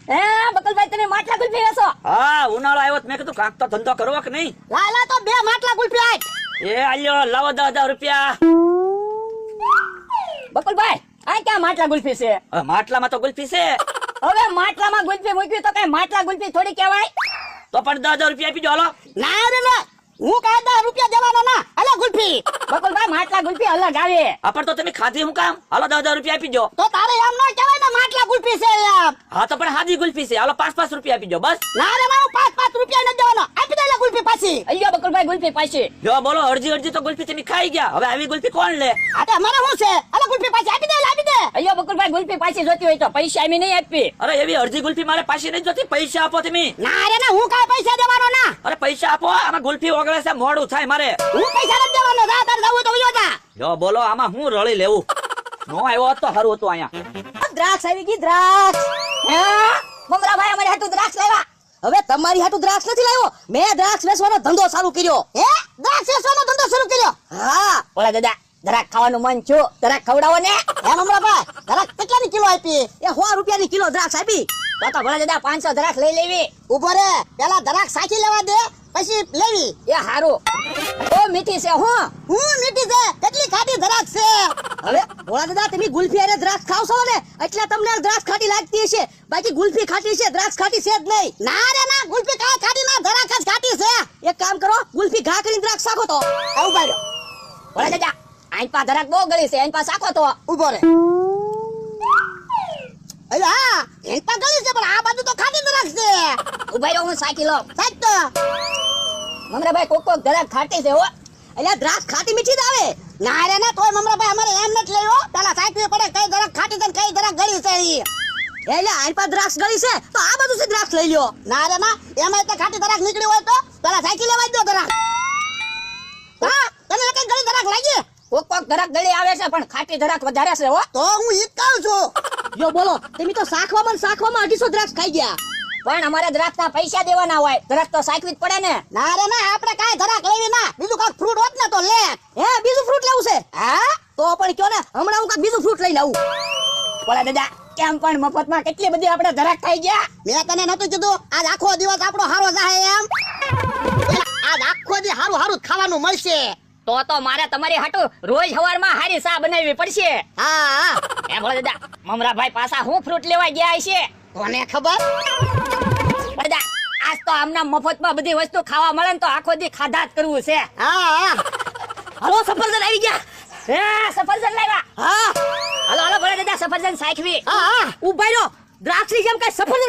હે બકલભાઈ તમે માટલા ગુલ્ફી વેચો? હા ઉનાળો આવ્યો તો મેં કીધું કાંક તો ધંધો કરવો કે નહીં. લાલા તો બે માટલા ગુલ્ફી આય. એ આલ્યો લાવો 10,000 રૂપિયા. બકલભાઈ આ ક્યાં માટલા ગુલ્ફી છે? હવે માટલામાં તો ગુલ્ફી છે. હવે માટલામાં ગુલ્ફી મૂક્યું તો કઈ માટલા ગુલ્ફી થોડી કહેવાય? તો પણ 10,000 રૂપિયા આપી દો હાલો. ના રે ના, હું કાય 10 રૂપિયા દેવાનો ના. અલા ગુલ્ફી બકલભાઈ માટલા ગુલ્ફી અલગ આવે. આ પણ તો તમે ખાધી હું કામ? હાલો 10,000 રૂપિયા આપી દો. તો તારે એમ ન કહેવાય ને માટલા ગુલ્ફી છે એમ. હા તો પણ હાદી ગુલ્ફી છે. હાલો 5-5 રૂપિયા આપી દો બસ. ના રે હું 5 રૂપિયા ન દેવાનો. આપી દે લા ગુલ્ફી પાછી. અయ్యో બકલભાઈ ગુલ્ફી પાછી. જો બોલો અડજી તો ગુલ્ફી તમે ખાઈ ગયા. હવે આવી ગુલ્ફી કોણ લે? આટે મને શું છે? અલા ગુલ્ફી પાછી આપી દે, આપી દે. અయ్యో બકલભાઈ ગુલ્ફી પાછી જોતી હોય તો પૈસા એમી નહીં આપી. અરે એવી અડધી ગુલ્ફી મારે પાછી નહીં જોતી. પૈસા આપો તમે. ના રે ના, હું કાય પૈસા દેવાનો ના. અરે પૈસા આપો. આમાં ગુલ્ફી ઓગળે છે, મોડું થાય મારે. હું પૈસા ન દેવાનો. જા તાર જવું તો વયો જા. જો બોલો આમાં હું રળી લેવું? નો આવ્યો હોત તો સારું હતું અહીંયા. દ્રાક્ષ આવી ગઈ, દ્રાક્ષ. હે મમરાભાઈ અમારી હાટુ દ્રાક્ષ લાવ્યા. હવે તમારી હાટુ દ્રાક્ષ નથી લાવ્યો, મેં દ્રાક્ષ વેચવાનો ધંધો ચાલુ કર્યો. હે દ્રાક્ષ વેચવાનો ધંધો ચાલુ કર્યો? હા ઓલા દાદા દ્રાક્ષ ખાવાનું મન છું, દ્રાક્ષ ખવડાવો ને. હે મમરાભાઈ દ્રાક્ષ કેટલાની કિલો આપી? એ 100 રૂપિયાની કિલો દ્રાક્ષ આપી. તો ભલા દાદા 500 દ્રાક્ષ લઈ લેવી. ઉભો રે, પેલા દ્રાક્ષ સાચી લેવા દે પછી લેવી. એ હારું. ઓ મીઠી છે હું મીઠી છે. કેટલી ખાટી દ્રાક્ષ છે. હવે ભોળા દાદા તમે ગુલ્ફી અને દ્રાક્ષ ખાવ છો ને એટલે તમને દ્રાક્ષ ખાટી લાગતી હશે, બાકી ગુલ્ફી ખાટી છે, દ્રાક્ષ ખાટી છે જ નહીં. ના રે ના, ગુલ્ફી કાંઈ ખાટી ના, દ્રાક્ષ જ ખાટી છે. એક કામ કરો, ગુલ્ફી ઘા કરીને દ્રાક્ષ શાખો તો. આવું બાજો ભોળા દાદા આઈન પા દ્રાક્ષ બહુ ગળી છે, આઈન પા શાખો તો. ઉભો રે. અરે હા આઈન પા ગળી છે પણ આ બાજુ તો ખાટી દ્રાક્ષ છે. ઉભા રહો, હું સાકી લો. સાક તો મમરાભાઈ કોક દ્રાક્ષ ખાટી છે હો. એટલે દ્રાક્ષ ખાટી મીઠી જ આવે. ના રે ના, તોય મમરાભાઈ અમારે એમ નથી લેવો. પેલા સાકવી પડે કઈ દ્રાક્ષ ખાટી છે ને કઈ દ્રાક્ષ ગળી છે. એટલે આઈન પા દ્રાક્ષ ગળી છે તો આ બધું છે દ્રાક્ષ લઈ લ્યો. ના રે ના, એમાં તો ખાટી દ્રાક્ષ નીકળી હોય તો પેલા સાકી લેવા દો દ્રાક્ષ. હા તને કઈ ગળી દ્રાક્ષ લાગી? કોક દ્રાક્ષ ગળી આવે છે પણ ખાટી દ્રાક્ષ વધારે છે હો. તો હું ઈ કહું છું. જો બોલો તમે તો શાખવામાં 250 દ્રાક્ષ ખાઈ ગયા. પણ અમારે દ્રાક્ષના પૈસા દેવાના હોય, દ્રાક્ષ તો સાચવી જ પડે ને. ના રે ના, આપણે કાઈ દ્રાક્ષ લેવી ના, બીજું કાક ફ્રૂટ હોત ને તો લે. હે બીજું ફ્રૂટ લેવું છે? હા તો પણ કયો ને, હમણાં હું કાક બીજું ફ્રૂટ લઈને આવું. બોલા દાદા કેમ પણ મફતમાં કેટલી બધી આપણે દ્રાક્ષ ખાઈ ગયા. મેં તને નતું કીધું આજ આખો દિવસ આપણો હારો જાય એમ? આજ આખો દી હારું ખાવાનું મળશે. તો મારે તમારી હાટુ રોજ સવારમાં હારી ચા બનાવવી પડશે. હા એ બોલા દાદા મમરાભાઈ પાછા હું ફ્રૂટ લેવા ગયા છે કોને ખબર. દાદા આજ તો આમના મફતમાં બધી વસ્તુ ખાવા મળે ને તો આખો દી ખાધા જ કરવું છે. હા હાલો સફરજન આવી ગયા. હે સફરજન લાવ્યા. હા હાલો હાલો બોલા દાદા સફરજન સાખવી. હા ઉભા રહ્યો, દ્રાક્ષની જેમ કઈ સફરજન